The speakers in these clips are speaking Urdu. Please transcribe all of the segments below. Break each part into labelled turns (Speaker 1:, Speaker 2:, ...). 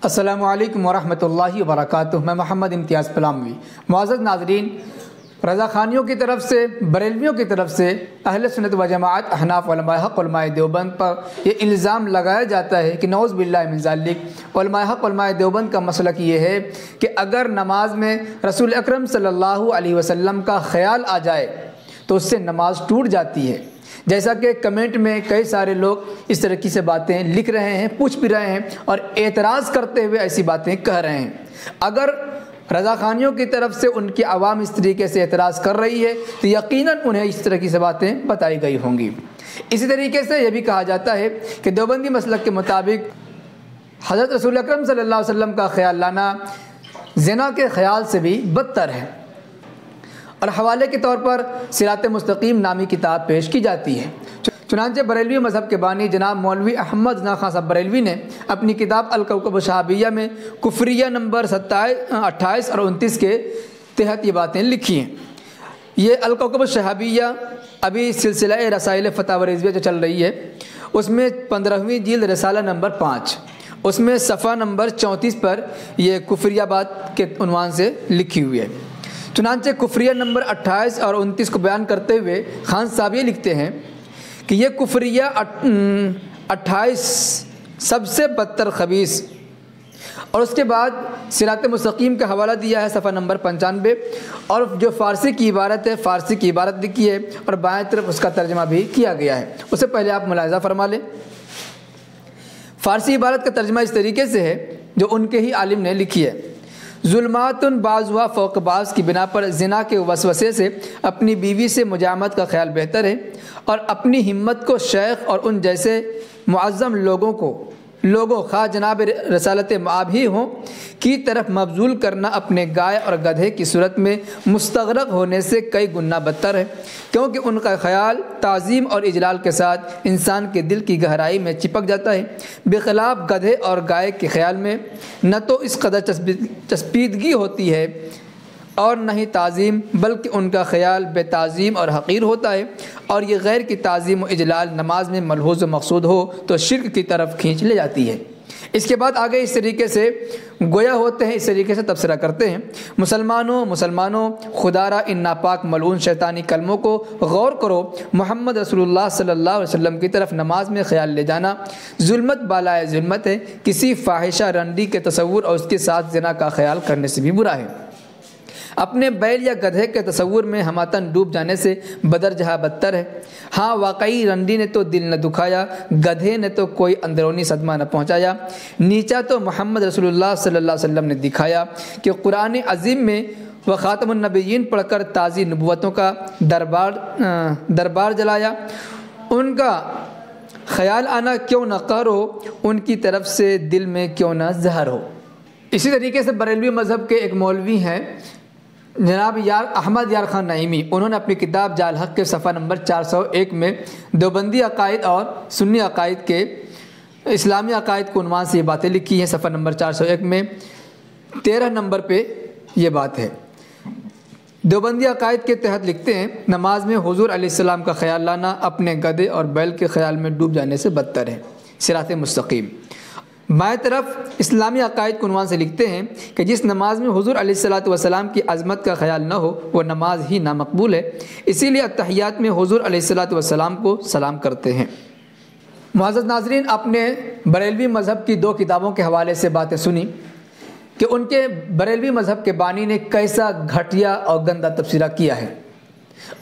Speaker 1: السلام علیکم ورحمۃ اللہ وبرکاتہ۔ میں محمد امتیاز پلاموی۔ معزز ناظرین، رضا خانیوں کی طرف سے، بریلویوں کی طرف سے اہل سنت و جماعت احناف علماء حق علماء دیوبند پر یہ الزام لگایا جاتا ہے کہ نعوذ باللہ من ذالک، علماء حق علماء دیوبند کا مسلک یہ ہے کہ اگر نماز میں رسول اکرم صلی اللہ علیہ وسلم کا خیال آ جائے تو اس سے نماز ٹوٹ جاتی ہے۔ جیسا کہ کمنٹ میں کئی سارے لوگ اس طرح کی سے باتیں لکھ رہے ہیں، پوچھ بھی رہے ہیں اور اعتراض کرتے ہوئے ایسی باتیں کہہ رہے ہیں۔ اگر رضا خانیوں کی طرف سے ان کی عوام اس طریقے سے اعتراض کر رہی ہے تو یقیناً انہیں اس طرح کی سے باتیں بتائی گئی ہوں گی۔ اسی طریقے سے یہ بھی کہا جاتا ہے کہ دیوبندی مسلک کے مطابق حضرت رسول اکرم صلی اللہ علیہ وسلم کا خیال لانا زنا کے خیال سے بھی بدتر ہے، اور حوالے کے طور پر صراط مستقیم نامی کتاب پیش کی جاتی ہے۔ چنانچہ بریلوی مذہب کے بانی جناب مولوی احمد زنا خان صاحب بریلوی نے اپنی کتاب الکوکب الشہابیہ میں کفریہ نمبر 28 اور 29 کے تحت یہ باتیں لکھی ہیں۔ یہ الکوکب الشہابیہ ابھی سلسلہ رسائل فتاوی رضویہ جو چل رہی ہے اس میں 15ویں جلد رسالہ نمبر 5، اس میں صفحہ نمبر 34 پر یہ کفریہ بات کے عنوان سے لکھی ہوئی ہے۔ چنانچہ کفریہ نمبر 28 اور 29 کو بیان کرتے ہوئے خان صاحب یہ لکھتے ہیں کہ یہ کفریہ 28 سب سے بدتر خبیث، اور اس کے بعد صراط مستقیم کا حوالہ دیا ہے صفحہ نمبر 95، اور جو فارسی کی عبارت ہے فارسی کی عبارت لکھی ہے اور بائیں طرف اس کا ترجمہ بھی کیا گیا ہے۔ اس سے پہلے آپ ملاحظہ فرما لیں، فارسی عبارت کا ترجمہ اس طریقے سے ہے جو ان کے ہی عالم نے لکھی ہے: ظلمات بعضها فوق بعض کی بنا پر زنا کے وسوسے سے اپنی بیوی سے مجامعت کا خیال بہتر ہے، اور اپنی ہمت کو شیخ اور ان جیسے معظم لوگوں خواہ جناب رسالت مآب ہی ہوں کی طرف مبذول کرنا اپنے گائے اور گدھے کی صورت میں مستغرق ہونے سے کئی گنا بدتر ہے، کیونکہ ان کا خیال تعظیم اور اجلال کے ساتھ انسان کے دل کی گہرائی میں چپک جاتا ہے، بخلاف گدھے اور گائے کے خیال میں نہ تو اس قدر چسپیدگی ہوتی ہے اور نہ ہی تعظیم، بلکہ ان کا خیال بے تعظیم اور حقیر ہوتا ہے، اور یہ غیر کی تعظیم و اجلال نماز میں ملحوظ و مقصود ہو تو شرک کی طرف کھینچ لے جاتی ہے۔ اس کے بعد آگے اس طریقے سے گویا ہوتے ہیں، اس طریقے سے تبصرہ کرتے ہیں: مسلمانوں خدا را ان ناپاک ملعون شیطانی کلموں کو غور کرو۔ محمد رسول اللہ صلی اللہ علیہ وسلم کی طرف نماز میں خیال لے جانا ظلمت بالائے ظلمت ہے، کسی فاحشہ رنڈی کے تصور اور اس کے ساتھ زنا کا خیال کرنے سے بھی برا ہے۔ اپنے بیل یا گدھے کے تصور میں ہماتن ڈوب جانے سے بدر جہاں بدتر ہے۔ ہاں، واقعی رنڈی نے تو دل نہ دکھایا، گدھے نے تو کوئی اندرونی صدمہ نہ پہنچایا، نیچا تو محمد رسول اللہ صلی اللہ علیہ وسلم نے دکھایا کہ قرآن عظیم میں وہ خاتم النبیین پڑھ کر تازی نبوتوں کا دربار جلایا، ان کا خیال آنا کیوں نہ قہر ہو، ان کی طرف سے دل میں کیوں نہ زہر ہو۔ اسی طریقے سے بریلوی مذہب کے ایک مولوی ہیں جناب احمد یار خان نعیمی، انہوں نے اپنی کتاب جال حق کے صفحہ نمبر 401 میں دیوبندی عقائد اور سنی عقائد کے اسلامی عقائد کے عنوان سے یہ باتیں لکھی ہیں۔ صفحہ نمبر 401 میں 13 نمبر پہ یہ بات ہے۔ دیوبندی عقائد کے تحت لکھتے ہیں: نماز میں حضور علیہ السلام کا خیال لانا اپنے گدھے اور بیل کے خیال میں ڈوب جانے سے بدتر ہے۔ صراط مستقیم بائیں طرف اسلامی عقائد کے عنوان سے لکھتے ہیں کہ جس نماز میں حضور علیہ السلام کی عظمت کا خیال نہ ہو وہ نماز ہی نامقبول ہے، اسی لیے اتحیات میں حضور علیہ السلام کو سلام کرتے ہیں۔ معزز ناظرین، آپ نے بریلوی مذہب کی 2 کتابوں کے حوالے سے باتیں سنی کہ ان کے بریلوی مذہب کے بانی نے کیسا گھٹیا اور گندا تبصرہ کیا ہے،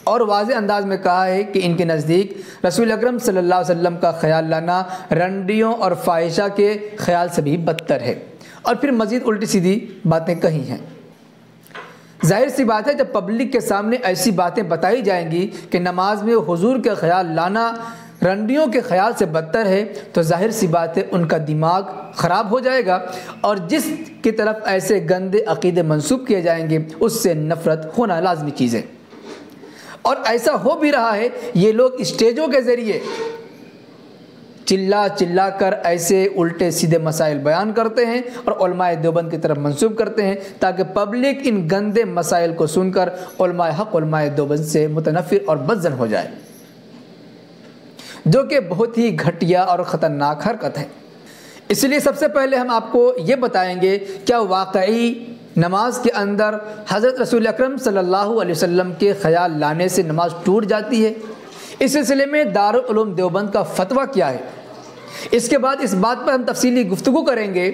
Speaker 1: اور واضح انداز میں کہا ہے کہ ان کے نزدیک رسول اکرم صلی اللہ علیہ وسلم کا خیال لانا رنڈیوں اور فاحشہ کے خیال سے بھی بدتر ہے، اور پھر مزید الٹی سیدھی باتیں کہی ہیں۔ ظاہر سی بات ہے جب پبلک کے سامنے ایسی باتیں بتائی جائیں گی کہ نماز میں حضور کا خیال لانا رنڈیوں کے خیال سے بدتر ہے تو ظاہر سی بات ہے ان کا دماغ خراب ہو جائے گا، اور جس کی طرف ایسے گندے عقیدے منسوب کیے جائیں گے اس سے نفرت ہونا لازمی چیز ہے، اور ایسا ہو بھی رہا ہے۔ یہ لوگ اسٹیجوں کے ذریعے چلا کر ایسے الٹے سیدھے مسائل بیان کرتے ہیں اور علماء دیوبند کی طرف منسوب کرتے ہیں تاکہ پبلک ان گندے مسائل کو سن کر علماء حق علماء دیوبند سے متنفر اور بدظن ہو جائے، جو کہ بہت ہی گھٹیا اور خطرناک حرکت ہے۔ اس لیے سب سے پہلے ہم آپ کو یہ بتائیں گے کیا واقعی نماز کے اندر حضرت رسول اکرم صلی اللہ علیہ وسلم کے خیال لانے سے نماز ٹوٹ جاتی ہے؟ اس سلسلے میں دارالعلوم دیوبند کا فتویٰ کیا ہے؟ اس کے بعد اس بات پر ہم تفصیلی گفتگو کریں گے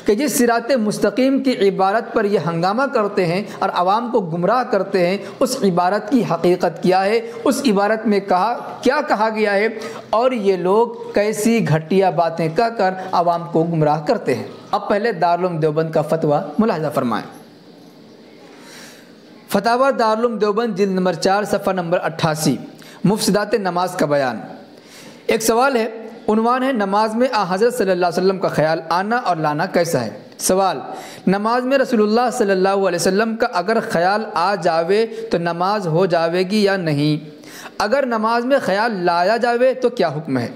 Speaker 1: کہ جس صراط مستقیم کی عبارت پر یہ ہنگامہ کرتے ہیں اور عوام کو گمراہ کرتے ہیں، اس عبارت کی حقیقت کیا ہے، اس عبارت میں کیا کہا گیا ہے، اور یہ لوگ کیسی گھٹیا باتیں کہہ کر عوام کو گمراہ کرتے ہیں۔ اب پہلے دارالعلوم دیوبند کا فتویٰ ملاحظہ فرمائیں۔ فتاوی دارالعلوم دیوبند جلد نمبر 4 صفحہ نمبر 88، مفسدات نماز کا بیان۔ ایک سوال ہے، عنوان ہے نماز میں حضرت صلی اللہ علیہ وسلم کا خیال آنا اور لانا کیسا ہے؟ سوال، نماز میں رسول اللہ صلی اللہ علیہ وسلم کا اگر خیال آ جاوے تو نماز ہو جاوے گی یا نہیں؟ اگر نماز میں خیال لایا جاوے تو کیا حکم ہے؟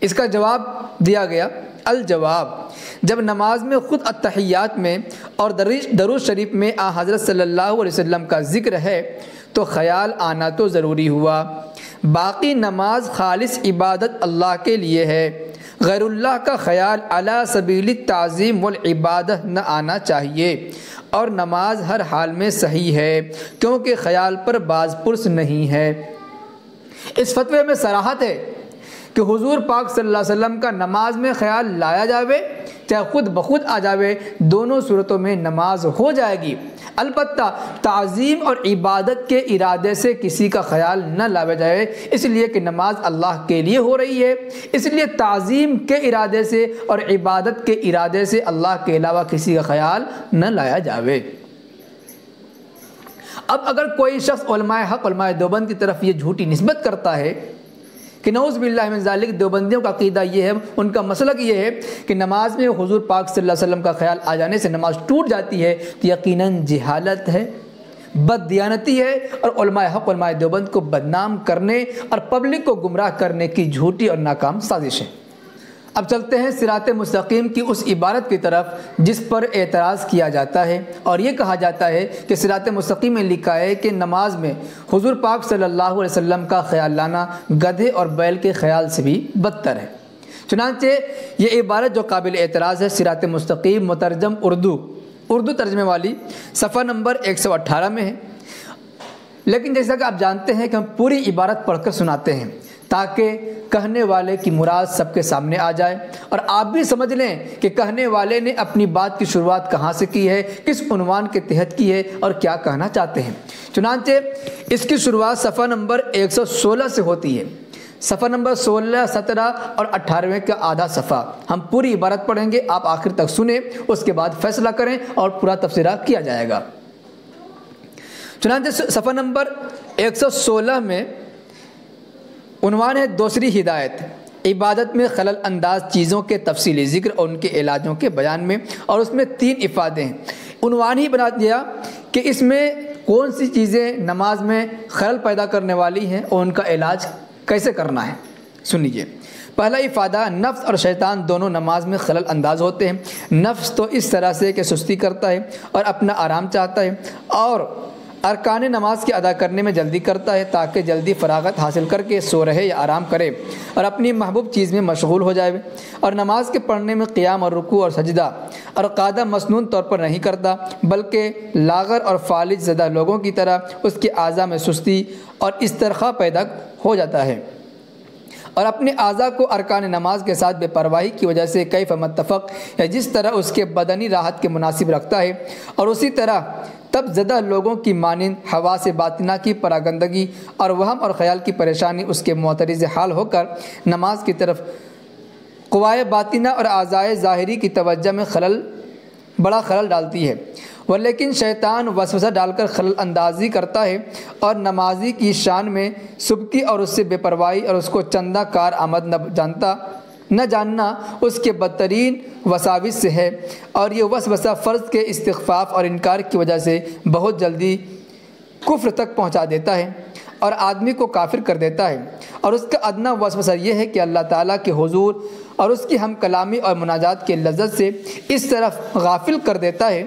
Speaker 1: اس کا جواب دیا گیا، الجواب، جب نماز میں خود التحیات میں اور درود شریف میں حضرت صلی اللہ علیہ وسلم کا ذکر ہے تو خیال آنا تو ضروری ہوا، باقی نماز خالص عبادت اللہ کے لیے ہے، غیر اللہ کا خیال علی سبیل التعظیم والعبادہ نہ آنا چاہیے، اور نماز ہر حال میں صحیح ہے کیونکہ خیال پر باز پرس نہیں ہے۔ اس فتوے میں صراحت ہے کہ حضور پاک صلی اللہ علیہ وسلم کا نماز میں خیال لایا جاوے چاہے خود بخود آ جاوے، دونوں صورتوں میں نماز ہو جائے گی، البتہ تعظیم اور عبادت کے ارادے سے کسی کا خیال نہ لایا جائے، اس لیے کہ نماز اللہ کے لیے ہو رہی ہے، اس لیے تعظیم کے ارادے سے اور عبادت کے ارادے سے اللہ کے علاوہ کسی کا خیال نہ لایا جاوے۔ اب اگر کوئی شخص علماء حق علماء دیوبند کی طرف یہ جھوٹی نسبت کرتا ہے کہ نعوذ باللہ من ذالک، دیوبندیوں کا عقیدہ یہ ہے، ان کا مسلک یہ ہے کہ نماز میں حضور پاک صلی اللہ علیہ وسلم کا خیال آ جانے سے نماز ٹوٹ جاتی ہے، تو یقیناً جہالت ہے، بد دیانتی ہے، اور علماء حق علماء دیوبند کو بدنام کرنے اور پبلک کو گمراہ کرنے کی جھوٹی اور ناکام سازش ہے۔ اب چلتے ہیں صراط مستقیم کی اس عبارت کی طرف جس پر اعتراض کیا جاتا ہے، اور یہ کہا جاتا ہے کہ صراط مستقیم میں لکھا ہے کہ نماز میں حضور پاک صلی اللہ علیہ وسلم کا خیال لانا گدھے اور بیل کے خیال سے بھی بدتر ہے۔ چنانچہ یہ عبارت جو قابل اعتراض ہے صراط مستقیم مترجم اردو ترجمے والی صفحہ نمبر 118 میں ہے، لیکن جیسا کہ آپ جانتے ہیں کہ ہم پوری عبارت پڑھ کر سناتے ہیں تاکہ کہنے والے کی مراد سب کے سامنے آ جائے اور آپ بھی سمجھ لیں کہ کہنے والے نے اپنی بات کی شروعات کہاں سے کی ہے، کس عنوان کے تحت کی ہے اور کیا کہنا چاہتے ہیں۔ چنانچہ اس کی شروعات صفحہ نمبر 116 سے ہوتی ہے، صفحہ نمبر 16، 17 اور 18 کا آدھا صفحہ ہم پوری عبارت پڑھیں گے، آپ آخر تک سنیں، اس کے بعد فیصلہ کریں اور پورا تبصرہ کیا جائے گا۔ چنانچہ صفحہ نمبر 116 میں عنوان ہے دوسری ہدایت، عبادت میں خلل انداز چیزوں کے تفصیلی ذکر اور ان کے علاجوں کے بیان میں، اور اس میں 3 افادے ہیں۔ عنوان ہی بنا دیا کہ اس میں کون سی چیزیں نماز میں خلل پیدا کرنے والی ہیں اور ان کا علاج کیسے کرنا ہے۔ سن لیجیے، پہلا افادہ، نفس اور شیطان دونوں نماز میں خلل انداز ہوتے ہیں۔ نفس تو اس طرح سے کہ سستی کرتا ہے اور اپنا آرام چاہتا ہے، اور ارکان نماز کے ادا کرنے میں جلدی کرتا ہے تاکہ جلدی فراغت حاصل کر کے سو رہے یا آرام کرے اور اپنی محبوب چیز میں مشغول ہو جائے، اور نماز کے پڑھنے میں قیام اور رکوع اور سجدہ اور قاعدہ مسنون طور پر نہیں کرتا، بلکہ لاغر اور فالج زدہ لوگوں کی طرح اس کے اعضاء میں سستی اور استرخاء پیدا ہو جاتا ہے، اور اپنے اعضاء کو ارکان نماز کے ساتھ بے پرواہی کی وجہ سے کیف متفق یا جس طرح اس کے بدنی راحت کے مناسب رکھتا ہے، اور اسی طرح تب زدہ لوگوں کی مانند حواس باطنہ کی پراگندگی اور وہم اور خیال کی پریشانی اس کے معترض حال ہو کر نماز کی طرف قوائے باطنہ اور اعضائے ظاہری کی توجہ میں بڑا خلل ڈالتی ہے، ولیکن شیطان وسوسہ ڈال کر خلل اندازی کرتا ہے، اور نمازی کی شان میں سبکی اور اس سے بے پرواہی اور اس کو چندہ کار آمد نہ جاننا اس کے بدترین وساوس سے ہے، اور یہ وسوسہ فرض کے استخفاف اور انکار کی وجہ سے بہت جلدی کفر تک پہنچا دیتا ہے اور آدمی کو کافر کر دیتا ہے، اور اس کا ادنا وسوسہ یہ ہے کہ اللہ تعالیٰ کے حضور اور اس کی ہم کلامی اور مناجات کے لذت سے اس طرف غافل کر دیتا ہے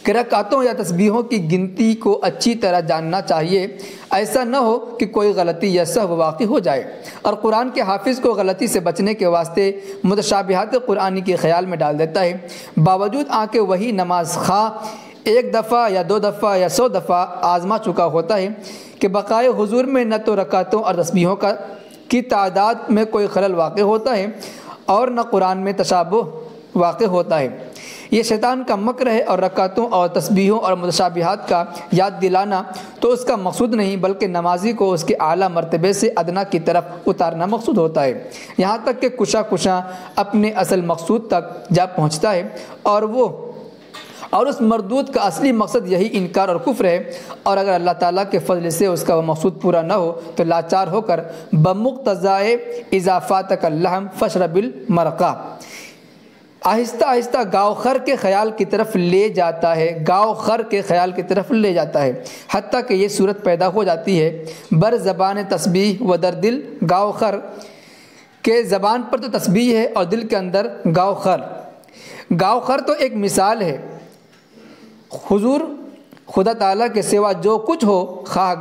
Speaker 1: کہ رکعتوں یا تسبیحوں کی گنتی کو اچھی طرح جاننا چاہیے، ایسا نہ ہو کہ کوئی غلطی یا سہو واقع ہو جائے، اور قرآن کے حافظ کو غلطی سے بچنے کے واسطے متشابہات قرآنی کے خیال میں ڈال دیتا ہے، باوجود آنکھ وہی نماز خواہ ایک دفعہ یا 2 دفعہ یا 100 دفعہ آزما چکا ہوتا ہے کہ بقائے حضور میں نہ تو رکعتوں اور تسبیحوں کی تعداد میں کوئی خلل واقع ہوتا ہے اور نہ قرآن میں تشابہ واقع ہوتا ہے۔ یہ شیطان کا مکر ہے، اور رکعتوں اور تسبیحوں اور متشابہات کا یاد دلانا تو اس کا مقصود نہیں، بلکہ نمازی کو اس کے اعلیٰ مرتبے سے ادنا کی طرف اتارنا مقصود ہوتا ہے، یہاں تک کہ کشا اپنے اصل مقصود تک جا پہنچتا ہے، اور اس مردود کا اصلی مقصد یہی انکار اور کفر ہے، اور اگر اللہ تعالیٰ کے فضل سے اس کا وہ مقصود پورا نہ ہو تو لاچار ہو کر بمقتضائے اضافات اللحم فشرب المرقہ آہستہ آہستہ گاؤ خر کے خیال کی طرف لے جاتا ہے، حتیٰ کہ یہ صورت پیدا ہو جاتی ہے بر زبان تسبیح و در دل گاؤ خر، کہ زبان پر تو تسبیح ہے اور دل کے اندر گاؤ خر تو ایک مثال ہے۔ حضور خدا تعالیٰ کے سوا جو کچھ ہو، خواہ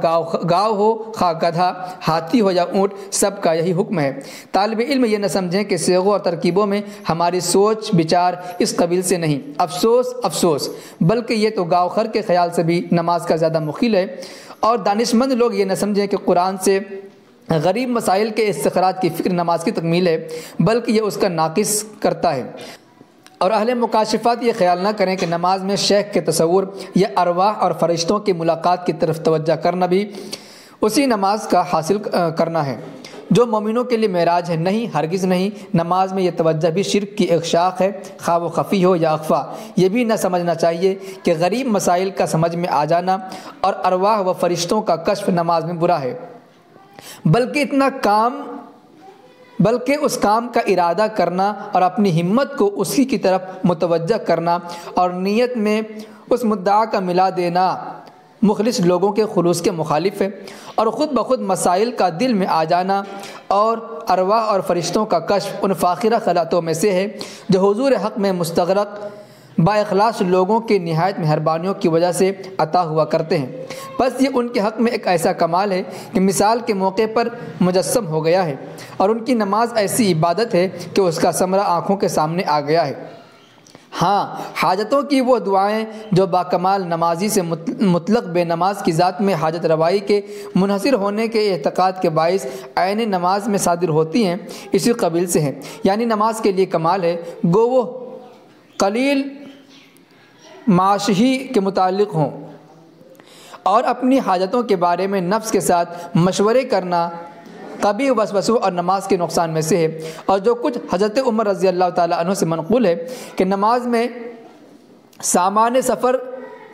Speaker 1: گاؤ ہو، خواہ گدھا، ہاتھی ہو یا اونٹ، سب کا یہی حکم ہے۔ طالب علم یہ نہ سمجھیں کہ صیغوں اور ترکیبوں میں ہماری سوچ بچار اس قبیل سے نہیں، افسوس، بلکہ یہ تو گاؤ خر کے خیال سے بھی نماز کا زیادہ مخل ہے، اور دانشمند لوگ یہ نہ سمجھیں کہ قرآن سے غریب مسائل کے استخراج کی فکر نماز کی تکمیل ہے، بلکہ یہ اس کا ناقص کرتا ہے۔ اور اہل مکاشفات یہ خیال نہ کریں کہ نماز میں شیخ کے تصور یا ارواح اور فرشتوں کی ملاقات کی طرف توجہ کرنا بھی اسی نماز کا حاصل کرنا ہے جو مومنوں کے لیے معراج ہے۔ نہیں، ہرگز نہیں، نماز میں یہ توجہ بھی شرک کی ایک شاخ ہے، خواہ وہ خفی ہو یا اخفا۔ یہ بھی نہ سمجھنا چاہیے کہ غریب مسائل کا سمجھ میں آ جانا اور ارواح و فرشتوں کا کشف نماز میں برا ہے، بلکہ اس کام کا ارادہ کرنا اور اپنی ہمت کو اسی کی طرف متوجہ کرنا اور نیت میں اس مدعا کا ملا دینا مخلص لوگوں کے خلوص کے مخالف ہے، اور خود بخود مسائل کا دل میں آ جانا اور ارواح اور فرشتوں کا کشف ان فاخرہ خلاتوں میں سے ہے جو حضور حق میں مستغرق با اخلاص لوگوں کے نہایت مہربانیوں کی وجہ سے عطا ہوا کرتے ہیں۔ بس یہ ان کے حق میں ایک ایسا کمال ہے کہ مثال کے موقع پر مجسم ہو گیا ہے، اور ان کی نماز ایسی عبادت ہے کہ اس کا ثمرہ آنکھوں کے سامنے آ گیا ہے۔ ہاں، حاجتوں کی وہ دعائیں جو باکمال نمازی سے مطلق بے نماز کی ذات میں حاجت روائی کے منحصر ہونے کے اعتقاد کے باعث عین نماز میں صادر ہوتی ہیں، اسی قبیل سے ہیں، یعنی نماز کے لیے کمال ہے گو وہ قلیل معاش ہی کے متعلق ہوں، اور اپنی حاجتوں کے بارے میں نفس کے ساتھ مشورے کرنا قبیح وسوسوں اور نماز کے نقصان میں سے ہے۔ اور جو کچھ حضرت عمر رضی اللہ تعالیٰ عنہ سے منقول ہے کہ نماز میں سامان سفر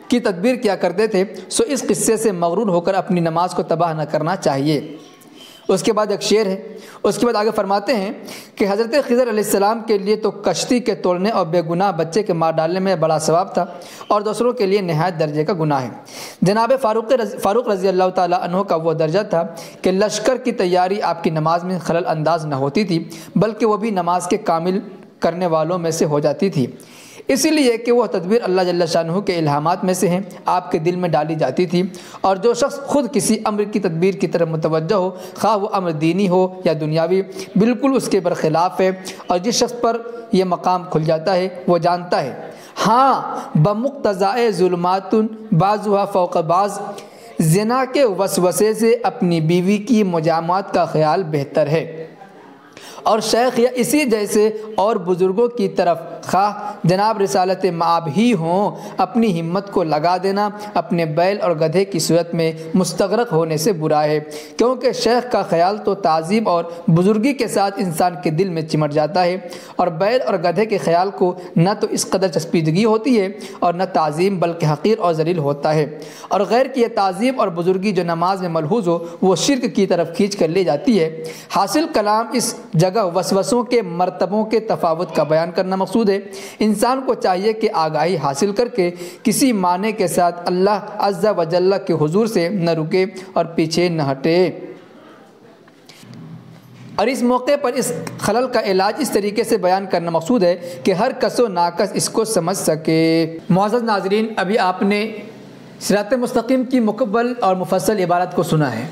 Speaker 1: کی تدبیر کیا کرتے تھے، سو اس قصے سے مغرور ہو کر اپنی نماز کو تباہ نہ کرنا چاہیے۔ اس کے بعد ایک شعر ہے، اس کے بعد آگے فرماتے ہیں کہ حضرت خضر علیہ السلام کے لیے تو کشتی کے توڑنے اور بے گناہ بچے کے مار ڈالنے میں بڑا ثواب تھا، اور دوسروں کے لیے نہایت درجے کا گناہ ہے۔ جناب فاروق رضی اللہ تعالیٰ عنہ کا وہ درجہ تھا کہ لشکر کی تیاری آپ کی نماز میں خلل انداز نہ ہوتی تھی، بلکہ وہ بھی نماز کے کامل کرنے والوں میں سے ہو جاتی تھی، اسی لیے کہ وہ تدبیر اللہ جل شانہ کے الہامات میں سے ہیں، آپ کے دل میں ڈالی جاتی تھی، اور جو شخص خود کسی امر کی تدبیر کی طرف متوجہ ہو، خواہ وہ امر دینی ہو یا دنیاوی، بالکل اس کے برخلاف ہے، اور جس شخص پر یہ مقام کھل جاتا ہے وہ جانتا ہے ہاں بمقتضائے ظلمات بعضها فوق بعض، زنا کے وسوسے سے اپنی بیوی کی مجامعات کا خیال بہتر ہے، اور شیخ یا اسی جیسے اور بزرگوں کی طرف خواہ جناب رسالت مآب ہی ہوں، اپنی ہمت کو لگا دینا اپنے بیل اور گدھے کی صورت میں مستغرق ہونے سے برا ہے، کیونکہ شیخ کا خیال تو تعظیم اور بزرگی کے ساتھ انسان کے دل میں چمٹ جاتا ہے، اور بیل اور گدھے کے خیال کو نہ تو اس قدر چسپیدگی ہوتی ہے اور نہ تعظیم، بلکہ حقیر اور ذلیل ہوتا ہے، اور غیر کی یہ تعظیم اور بزرگی جو نماز میں ملحوظ ہو وہ شرک کی طرف کھینچ کر لے جاتی ہے۔ حاصل کلام اس جگہ وسوسوں کے مرتبوں کے تفاوت کا بیان کرنا مقصود ہے۔ انسان کو چاہیے کہ آگاہی حاصل کر کے کسی معنی کے ساتھ اللہ عز و جل کے حضور سے نہ رکے اور پیچھے نہ ہٹے۔ اور اس موقع پر اس خلل کا علاج اس طریقے سے بیان کرنا مقصود ہے کہ ہر کس و ناکس اس کو سمجھ سکے۔ معزز ناظرین، ابھی آپ نے صراط مستقیم کی مکمل اور مفصل عبارت کو سنا ہے۔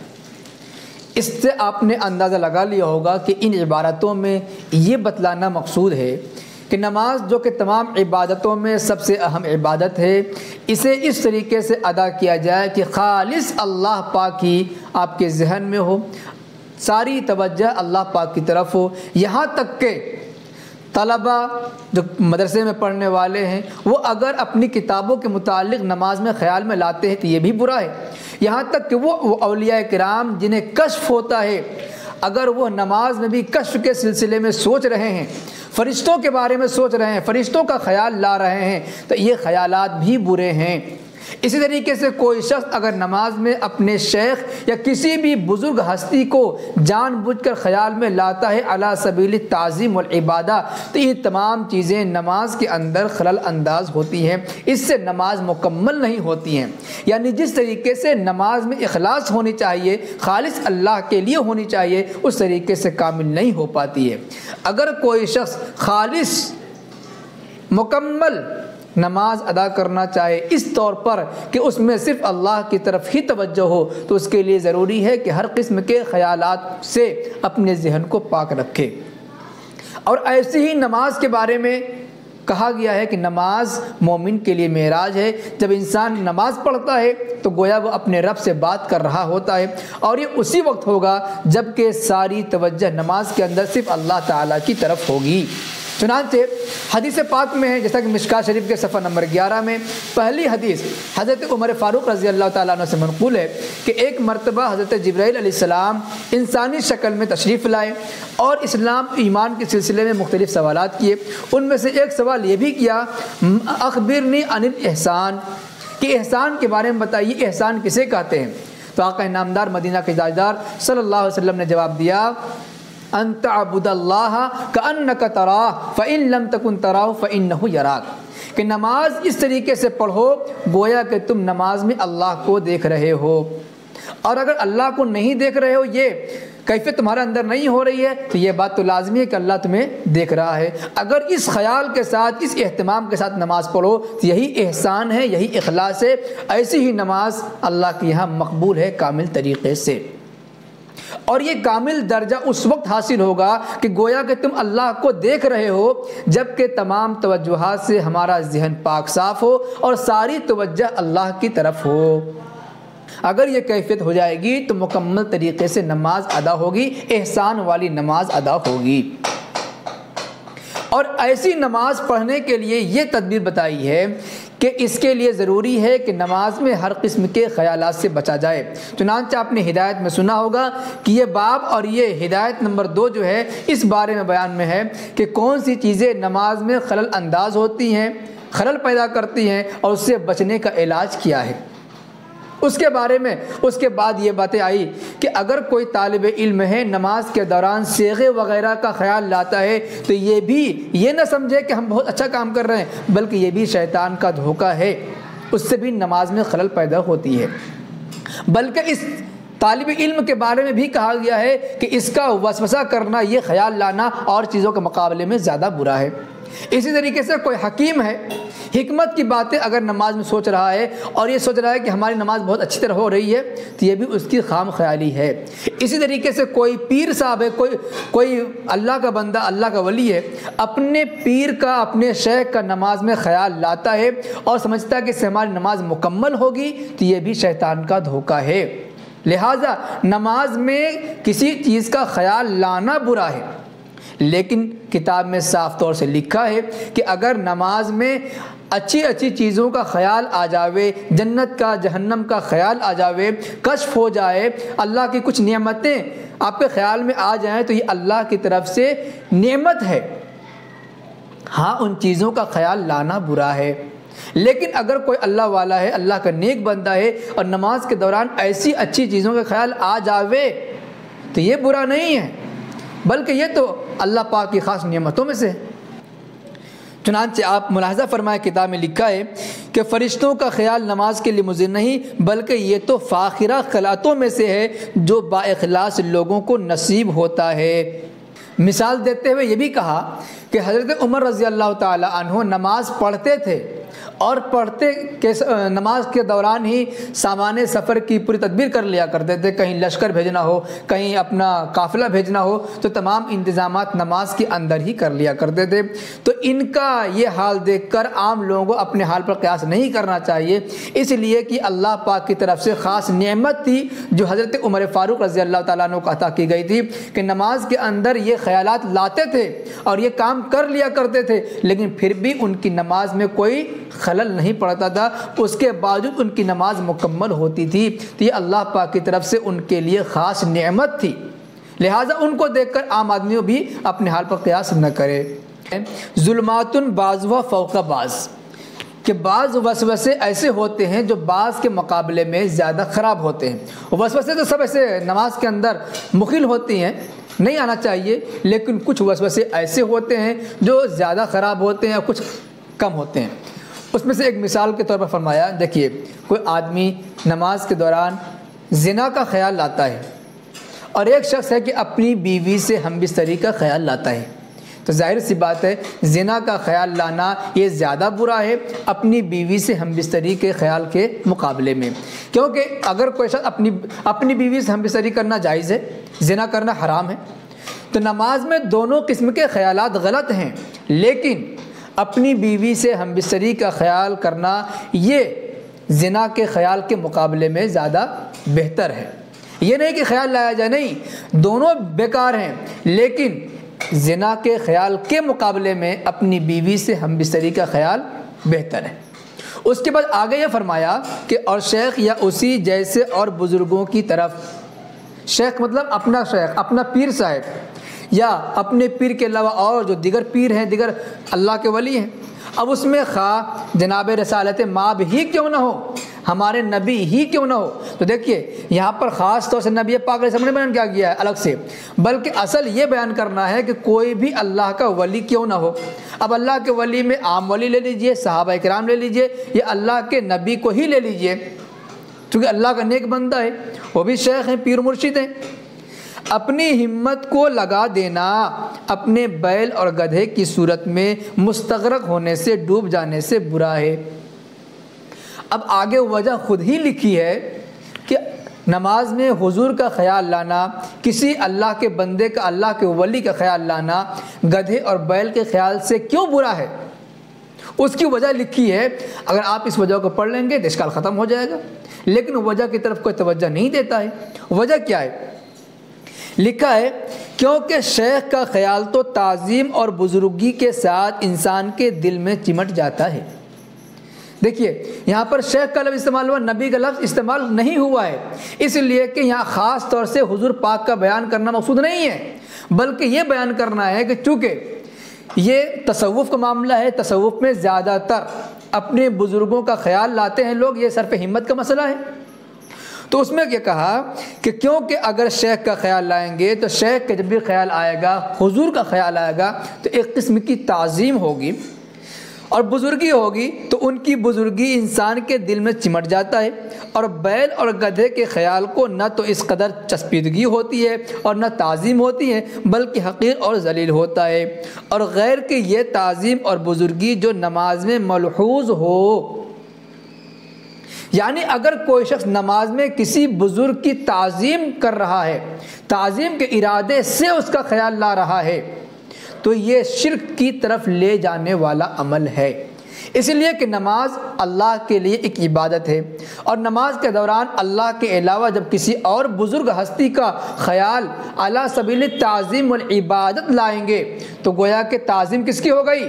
Speaker 1: اس سے آپ نے اندازہ لگا لیا ہوگا کہ ان عبارتوں میں یہ بتلانا مقصود ہے کہ نماز جو کہ تمام عبادتوں میں سب سے اہم عبادت ہے، اسے اس طریقے سے ادا کیا جائے کہ خالص اللہ پاک ہی آپ کے ذہن میں ہو، ساری توجہ اللہ پاک کی طرف ہو۔ یہاں تک کہ طلبہ جو مدرسے میں پڑھنے والے ہیں وہ اگر اپنی کتابوں کے متعلق نماز میں خیال میں لاتے ہیں تو یہ بھی برا ہے۔ یہاں تک کہ وہ اولیاء کرام جنہیں کشف ہوتا ہے، اگر وہ نماز میں بھی کشف کے سلسلے میں سوچ رہے ہیں، فرشتوں کے بارے میں سوچ رہے ہیں، فرشتوں کا خیال لا رہے ہیں، تو یہ خیالات بھی برے ہیں۔ اسی طریقے سے کوئی شخص اگر نماز میں اپنے شیخ یا کسی بھی بزرگ ہستی کو جان بوجھ کر خیال میں لاتا ہے علی سبیل التعظیم والعبادہ، تو یہ تمام چیزیں نماز کے اندر خلل انداز ہوتی ہیں، اس سے نماز مکمل نہیں ہوتی ہیں۔ یعنی جس طریقے سے نماز میں اخلاص ہونی چاہیے، خالص اللہ کے لیے ہونی چاہیے، اس طریقے سے کامل نہیں ہو پاتی ہے۔ اگر کوئی شخص خالص مکمل نماز ادا کرنا چاہے اس طور پر کہ اس میں صرف اللہ کی طرف ہی توجہ ہو، تو اس کے لیے ضروری ہے کہ ہر قسم کے خیالات سے اپنے ذہن کو پاک رکھے۔ اور ایسی ہی نماز کے بارے میں کہا گیا ہے کہ نماز مومن کے لیے معراج ہے۔ جب انسان نماز پڑھتا ہے تو گویا وہ اپنے رب سے بات کر رہا ہوتا ہے، اور یہ اسی وقت ہوگا جب کہ ساری توجہ نماز کے اندر صرف اللہ تعالیٰ کی طرف ہوگی۔ چنانچہ حدیث پاک میں ہے، جیسا کہ مشکوٰۃ شریف کے صفحہ نمبر 11 میں پہلی حدیث حضرت عمر فاروق رضی اللہ تعالیٰ عنہ سے منقول ہے کہ ایک مرتبہ حضرت جبرائیل علیہ السلام انسانی شکل میں تشریف لائے اور اسلام ایمان کے سلسلے میں مختلف سوالات کیے۔ ان میں سے ایک سوال یہ بھی کیا، اخبرنی عن الاحسان، کہ احسان کے بارے میں بتائیے، احسان کسے کہتے ہیں؟ تو آقا نامدار مدینہ کے تاجدار صلی اللہ علیہ وسلم نے جواب دیا، ان تعبد اللہ کأنک تراہ فإن لم تکن تراہ فإنہ یراک، کہ نماز اس طریقے سے پڑھو گویا کہ تم نماز میں اللہ کو دیکھ رہے ہو، اور اگر اللہ کو نہیں دیکھ رہے ہو، یہ کیفیت تمہارے اندر نہیں ہو رہی ہے، تو یہ بات تو لازمی ہے کہ اللہ تمہیں دیکھ رہا ہے۔ اگر اس خیال کے ساتھ، اس اہتمام کے ساتھ نماز پڑھو تو یہی احسان ہے، یہی اخلاص ہے۔ ایسی ہی نماز اللہ کے یہاں مقبول ہے کامل طریقے سے، اور یہ کامل درجہ اس وقت حاصل ہوگا کہ گویا کہ تم اللہ کو دیکھ رہے ہو، جبکہ تمام توجہات سے ہمارا ذہن پاک صاف ہو اور ساری توجہ اللہ کی طرف ہو۔ اگر یہ کیفیت ہو جائے گی تو مکمل طریقے سے نماز ادا ہوگی، احسان والی نماز ادا ہوگی۔ اور ایسی نماز پڑھنے کے لیے یہ تدبیر بتائی ہے کہ اس کے لیے ضروری ہے کہ نماز میں ہر قسم کے خیالات سے بچا جائے۔ چنانچہ آپ نے ہدایت میں سنا ہوگا کہ یہ باب اور یہ ہدایت نمبر 2 جو ہے اس بارے میں بیان میں ہے کہ کون سی چیزیں نماز میں خلل انداز ہوتی ہیں، خلل پیدا کرتی ہیں، اور اس سے بچنے کا علاج کیا ہے۔ اس کے بارے میں اس کے بعد یہ باتیں آئی کہ اگر کوئی طالب علم ہے نماز کے دوران صیغے وغیرہ کا خیال لاتا ہے تو یہ نہ سمجھے کہ ہم بہت اچھا کام کر رہے ہیں، بلکہ یہ بھی شیطان کا دھوکہ ہے، اس سے بھی نماز میں خلل پیدا ہوتی ہے۔ بلکہ اس طالب علم کے بارے میں بھی کہا گیا ہے کہ اس کا وسوسہ کرنا، یہ خیال لانا اور چیزوں کے مقابلے میں زیادہ برا ہے۔ اسی طریقے سے کوئی حکیم ہے، حکمت کی باتیں اگر نماز میں سوچ رہا ہے اور یہ سوچ رہا ہے کہ ہماری نماز بہت اچھی طرح ہو رہی ہے، تو یہ بھی اس کی خام خیالی ہے۔ اسی طریقے سے کوئی پیر صاحب ہے، کوئی اللہ کا بندہ، اللہ کا ولی ہے، اپنے پیر کا، اپنے شیخ کا نماز میں خیال لاتا ہے اور سمجھتا ہے کہ اس سے ہماری نماز مکمل ہوگی، تو یہ بھی شیطان کا دھوکہ ہے۔ لہٰذا نماز میں کسی چیز کا خیال لانا برا ہے، لیکن کتاب میں صاف طور سے لکھا ہے کہ اگر نماز میں اچھی اچھی چیزوں کا خیال آ جاوے، جنت کا، جہنم کا خیال آ جاوے، کشف ہو جائے، اللہ کی کچھ نعمتیں آپ کے خیال میں آ جائیں، تو یہ اللہ کی طرف سے نعمت ہے۔ ہاں، ان چیزوں کا خیال لانا برا ہے، لیکن اگر کوئی اللہ والا ہے، اللہ کا نیک بندہ ہے اور نماز کے دوران ایسی اچھی چیزوں کا خیال آ جاوے تو یہ برا نہیں ہے، بلکہ یہ تو اللہ پاک کی خاص نعمتوں میں سے۔ چنانچہ آپ ملاحظہ فرمائے، کتاب میں لکھا ہے کہ فرشتوں کا خیال نماز کے لیے مضر نہیں، بلکہ یہ تو فاخرہ خلاتوں میں سے ہے جو با اخلاص لوگوں کو نصیب ہوتا ہے۔ مثال دیتے ہوئے یہ بھی کہا کہ حضرت عمر رضی اللہ تعالی عنہ نماز پڑھتے تھے اور نماز کے دوران ہی سامان سفر کی پوری تدبیر کر لیا کرتے تھے۔ کہیں لشکر بھیجنا ہو، کہیں اپنا قافلہ بھیجنا ہو تو تمام انتظامات نماز کے اندر ہی کر لیا کرتے تھے۔ تو ان کا یہ حال دیکھ کر عام لوگوں کو اپنے حال پر قیاس نہیں کرنا چاہیے، اس لیے کہ اللہ پاک کی طرف سے خاص نعمت تھی جو حضرت عمر فاروق رضی اللہ تعالیٰ عنہ کو عطا کی گئی تھی کہ نماز کے اندر یہ خیالات لاتے تھے اور یہ کام کر لیا کرتے تھے، لیکن پھر بھی ان کی نماز میں کوئی خلل نہیں پڑتا تھا، اس کے باوجود ان کی نماز مکمل ہوتی تھی۔ تو یہ اللہ پاک کی طرف سے ان کے لیے خاص نعمت تھی، لہٰذا ان کو دیکھ کر عام آدمی بھی اپنے حال پر قیاس نہ کرے۔ ظلمات بعضها فوق بعض، کہ بعض وسوسے ایسے ہوتے ہیں جو بعض کے مقابلے میں زیادہ خراب ہوتے ہیں۔ وسوسے تو سب ایسے نماز کے اندر مخل ہوتی ہیں، نہیں آنا چاہیے، لیکن کچھ وسوسے ایسے ہوتے ہیں جو زیادہ خراب ہوتے ہیں اور کچھ کم ہوتے ہیں۔ اس میں سے ایک مثال کے طور پر فرمایا، دیکھیے کوئی آدمی نماز کے دوران زنا کا خیال لاتا ہے اور ایک شخص ہے کہ اپنی بیوی سے ہم بستری کا خیال لاتا ہے، تو ظاہر سی بات ہے زنا کا خیال لانا یہ زیادہ برا ہے اپنی بیوی سے ہم بستری کے خیال کے مقابلے میں، کیونکہ اگر کوئی شخص اپنی بیوی سے ہم بستری کرنا جائز ہے، زنا کرنا حرام ہے، تو نماز میں دونوں قسم کے خیالات غلط ہیں، لیکن اپنی بیوی سے ہم بستری کا خیال کرنا یہ زنا کے خیال کے مقابلے میں زیادہ بہتر ہے۔ یہ نہیں کہ خیال لایا جائے، نہیں، دونوں بیکار ہیں، لیکن زنا کے خیال کے مقابلے میں اپنی بیوی سے ہم بستری کا خیال بہتر ہے۔ اس کے بعد آگے یہ فرمایا کہ اور شیخ یا اسی جیسے اور بزرگوں کی طرف، شیخ مطلب اپنا شیخ، اپنا پیر صاحب، یا اپنے پیر کے علاوہ اور جو دیگر پیر ہیں، دیگر اللہ کے ولی ہیں، اب اس میں خواہ جناب رسالت مآب ہی کیوں نہ ہو، ہمارے نبی ہی کیوں نہ ہو، تو دیکھیے یہاں پر خاص طور سے نبی پاک علیہ السلام نے بیان کیا گیا ہے الگ سے، بلکہ اصل یہ بیان کرنا ہے کہ کوئی بھی اللہ کا ولی کیوں نہ ہو۔ اب اللہ کے ولی میں عام ولی لے لیجئے، صحابہ کرام لے لیجئے، یا اللہ کے نبی کو ہی لے لیجئے، کیونکہ اللہ کا نیک بندہ ہے، وہ بھی شیخ ہیں، پیر مرشد ہیں۔ اپنی ہمت کو لگا دینا اپنے بیل اور گدھے کی صورت میں مستغرق ہونے سے، ڈوب جانے سے برا ہے۔ اب آگے وجہ خود ہی لکھی ہے کہ نماز میں حضور کا خیال لانا، کسی اللہ کے بندے کا، اللہ کے ولی کا خیال لانا گدھے اور بیل کے خیال سے کیوں برا ہے، اس کی وجہ لکھی ہے۔ اگر آپ اس وجہ کو پڑھ لیں گے تو اشکال ختم ہو جائے گا، لیکن وجہ کی طرف کوئی توجہ نہیں دیتا ہے۔ وجہ کیا ہے؟ لکھا ہے کیونکہ شیخ کا خیال تو تعظیم اور بزرگی کے ساتھ انسان کے دل میں چمٹ جاتا ہے۔ دیکھیے یہاں پر شیخ کا لفظ استعمال ہوا، نبی کا لفظ استعمال نہیں ہوا ہے، اس لیے کہ یہاں خاص طور سے حضور پاک کا بیان کرنا مقصود نہیں ہے، بلکہ یہ بیان کرنا ہے کہ چونکہ یہ تصوف کا معاملہ ہے، تصوف میں زیادہ تر اپنے بزرگوں کا خیال لاتے ہیں لوگ، یہ صرف ہمت کا مسئلہ ہے۔ تو اس میں کیا کہا کہ کیونکہ اگر شیخ کا خیال لائیں گے تو شیخ کا جب بھی خیال آئے گا، حضور کا خیال آئے گا، تو ایک قسم کی تعظیم ہوگی اور بزرگی ہوگی، تو ان کی بزرگی انسان کے دل میں چمٹ جاتا ہے، اور بیل اور گدھے کے خیال کو نہ تو اس قدر چسپیدگی ہوتی ہے اور نہ تعظیم ہوتی ہے، بلکہ حقیر اور ذلیل ہوتا ہے۔ اور غیر کہ یہ تعظیم اور بزرگی جو نماز میں ملحوظ ہو، یعنی اگر کوئی شخص نماز میں کسی بزرگ کی تعظیم کر رہا ہے، تعظیم کے ارادے سے اس کا خیال لا رہا ہے، تو یہ شرک کی طرف لے جانے والا عمل ہے۔ اس لیے کہ نماز اللہ کے لیے ایک عبادت ہے، اور نماز کے دوران اللہ کے علاوہ جب کسی اور بزرگ ہستی کا خیال علی سبیل تعظیم والعبادت لائیں گے تو گویا کہ تعظیم کس کی ہو گئی؟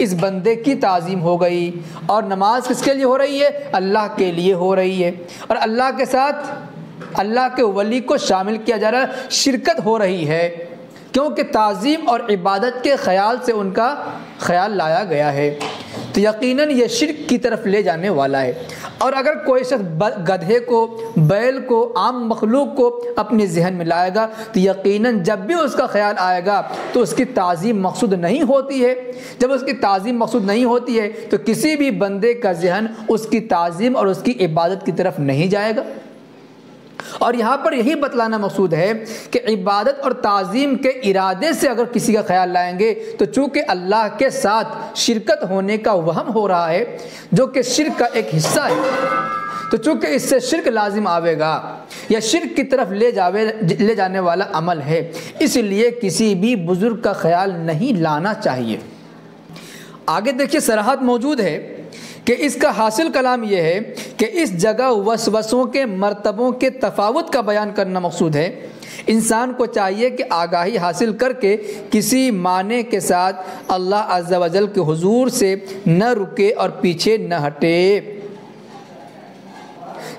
Speaker 1: اس بندے کی تعظیم ہو گئی، اور نماز کس کے لیے ہو رہی ہے؟ اللہ کے لیے ہو رہی ہے، اور اللہ کے ساتھ اللہ کے ولی کو شامل کیا جا رہا ہے، شرکت ہو رہی ہے، کیونکہ تعظیم اور عبادت کے خیال سے ان کا خیال لایا گیا ہے، تو یقیناً یہ شرک کی طرف لے جانے والا ہے۔ اور اگر کوئی شخص گدھے کو، بیل کو، عام مخلوق کو اپنے ذہن میں لائے گا تو یقیناً جب بھی اس کا خیال آئے گا تو اس کی تعظیم مقصود نہیں ہوتی ہے۔ جب اس کی تعظیم مقصود نہیں ہوتی ہے تو کسی بھی بندے کا ذہن اس کی تعظیم اور اس کی عبادت کی طرف نہیں جائے گا۔ اور یہاں پر یہی بتلانا مقصود ہے کہ عبادت اور تعظیم کے ارادے سے اگر کسی کا خیال لائیں گے تو چونکہ اللہ کے ساتھ شرکت ہونے کا وہم ہو رہا ہے جو کہ شرک کا ایک حصہ ہے، تو چونکہ اس سے شرک لازم آئے گا یا شرک کی طرف لے جانے والا عمل ہے، اس لیے کسی بھی بزرگ کا خیال نہیں لانا چاہیے۔ آگے دیکھیے صراحت موجود ہے کہ اس کا حاصل کلام یہ ہے کہ اس جگہ وسوسوں کے مرتبوں کے تفاوت کا بیان کرنا مقصود ہے۔ انسان کو چاہیے کہ آگاہی حاصل کر کے کسی معنی کے ساتھ اللہ عز و جل کے حضور سے نہ رکے اور پیچھے نہ ہٹے۔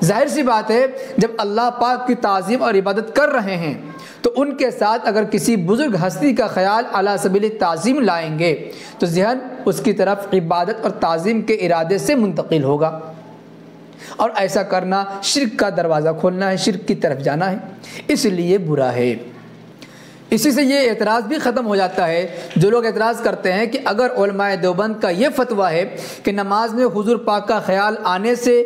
Speaker 1: ظاہر سی بات ہے جب اللہ پاک کی تعظیم اور عبادت کر رہے ہیں تو ان کے ساتھ اگر کسی بزرگ ہستی کا خیال علی سبیل تعظیم لائیں گے تو ذہن اس کی طرف عبادت اور تعظیم کے ارادے سے منتقل ہوگا، اور ایسا کرنا شرک کا دروازہ کھولنا ہے، شرک کی طرف جانا ہے، اس لیے برا ہے۔ اسی سے یہ اعتراض بھی ختم ہو جاتا ہے جو لوگ اعتراض کرتے ہیں کہ اگر علماء دیوبند کا یہ فتویٰ ہے کہ نماز میں حضور پاک کا خیال آنے سے،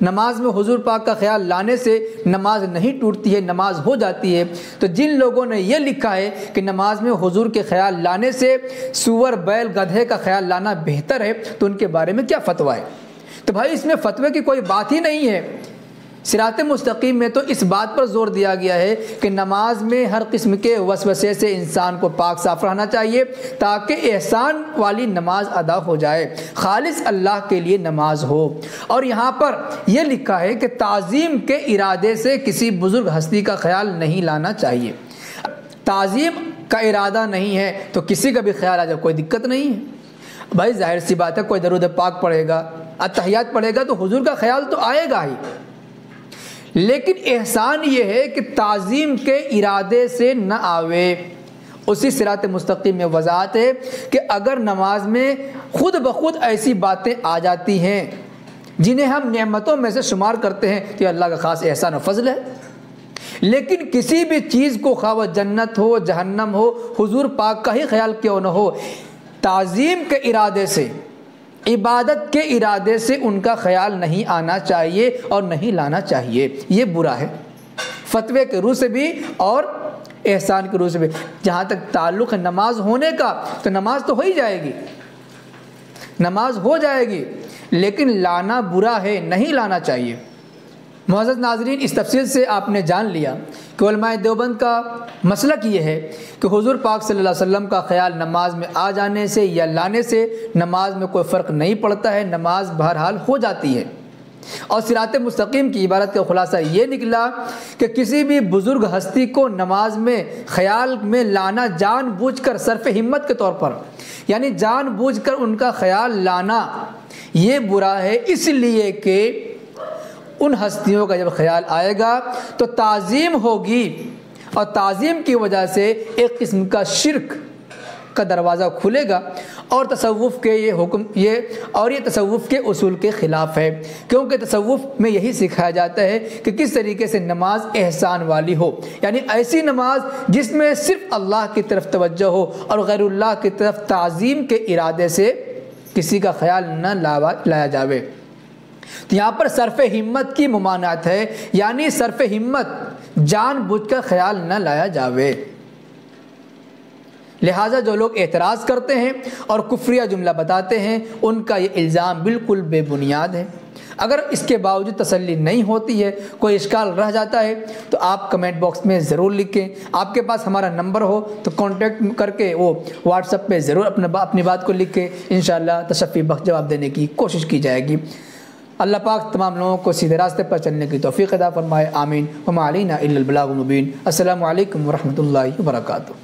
Speaker 1: نماز میں حضور پاک کا خیال لانے سے نماز نہیں ٹوٹتی ہے، نماز ہو جاتی ہے، تو جن لوگوں نے یہ لکھا ہے کہ نماز میں حضور کے خیال لانے سے سور، بیل، گدھے کا خیال لانا بہتر ہے، تو ان کے بارے میں کیا فتویٰ ہے؟ تو بھائی اس میں فتوے کی کوئی بات ہی نہیں ہے۔ صراط مستقیم میں تو اس بات پر زور دیا گیا ہے کہ نماز میں ہر قسم کے وسوسے سے انسان کو پاک صاف رہنا چاہیے تاکہ احسان والی نماز ادا ہو جائے، خالص اللہ کے لیے نماز ہو۔ اور یہاں پر یہ لکھا ہے کہ تعظیم کے ارادے سے کسی بزرگ ہستی کا خیال نہیں لانا چاہیے۔ تعظیم کا ارادہ نہیں ہے تو کسی کا بھی خیال آ جائے کوئی دقت نہیں ہے۔ بھائی ظاہر سی بات ہے کوئی درود پاک پڑھے گا، اتحیات پڑھے گا تو حضور کا خیال تو آئے گا ہی، لیکن احسان یہ ہے کہ تعظیم کے ارادے سے نہ آوے۔ اسی صراط مستقیم میں وضاحت ہے کہ اگر نماز میں خود بخود ایسی باتیں آ جاتی ہیں جنہیں ہم نعمتوں میں سے شمار کرتے ہیں تو یہ اللہ کا خاص احسان و فضل ہے، لیکن کسی بھی چیز کو خواہ وہ جنت ہو، جہنم ہو، حضور پاک کا ہی خیال کیوں نہ ہو، تعظیم کے ارادے سے، عبادت کے ارادے سے ان کا خیال نہیں آنا چاہیے اور نہیں لانا چاہیے۔ یہ برا ہے فتوے کے روح سے بھی اور احسان کے روح سے بھی۔ جہاں تک تعلق ہے نماز ہونے کا تو نماز تو ہو ہی جائے گی، نماز ہو جائے گی، لیکن لانا برا ہے، نہیں لانا چاہیے۔ معزز ناظرین، اس تفصیل سے آپ نے جان لیا کہ علماء دیوبند کا مسلک یہ ہے کہ حضور پاک صلی اللہ علیہ وسلم کا خیال نماز میں آ جانے سے یا لانے سے نماز میں کوئی فرق نہیں پڑتا ہے، نماز بہرحال ہو جاتی ہے۔ اور صراط مستقیم کی عبارت کا خلاصہ یہ نکلا کہ کسی بھی بزرگ ہستی کو نماز میں خیال میں لانا جان بوجھ کر صرف ہمت کے طور پر، یعنی جان بوجھ کر ان کا خیال لانا یہ برا ہے، اس لیے کہ ان ہستیوں کا جب خیال آئے گا تو تعظیم ہوگی اور تعظیم کی وجہ سے ایک قسم کا شرک کا دروازہ کھلے گا، اور تصوف کے یہ تصوف کے اصول کے خلاف ہے، کیونکہ تصوف میں یہی سکھایا جاتا ہے کہ کس طریقے سے نماز احسان والی ہو، یعنی ایسی نماز جس میں صرف اللہ کی طرف توجہ ہو اور غیر اللہ کی طرف تعظیم کے ارادے سے کسی کا خیال نہ لایا جاوے۔ تو یہاں پر صرف ہمت کی ممانعت ہے، یعنی صرف ہمت جان بوجھ کر خیال نہ لایا جاوے۔ لہٰذا جو لوگ اعتراض کرتے ہیں اور کفریہ جملہ بتاتے ہیں ان کا یہ الزام بالکل بے بنیاد ہے۔ اگر اس کے باوجود تسلی نہیں ہوتی ہے، کوئی اشکال رہ جاتا ہے تو آپ کمنٹ باکس میں ضرور لکھیں۔ آپ کے پاس ہمارا نمبر ہو تو کانٹیکٹ کر کے وہ واٹس ایپ پہ ضرور اپنی بات کو لکھیں، انشاءاللہ تشفی بخش جواب دینے کی کوشش کی جائے گی۔ اللہ پاک تمام لوگوں کو سیدھے راستے پر چلنے کی توفیق عطا فرمائے، آمین۔ وما علینا الا البلاغ المبین۔ السلام علیکم ورحمۃ اللہ وبرکاتہ۔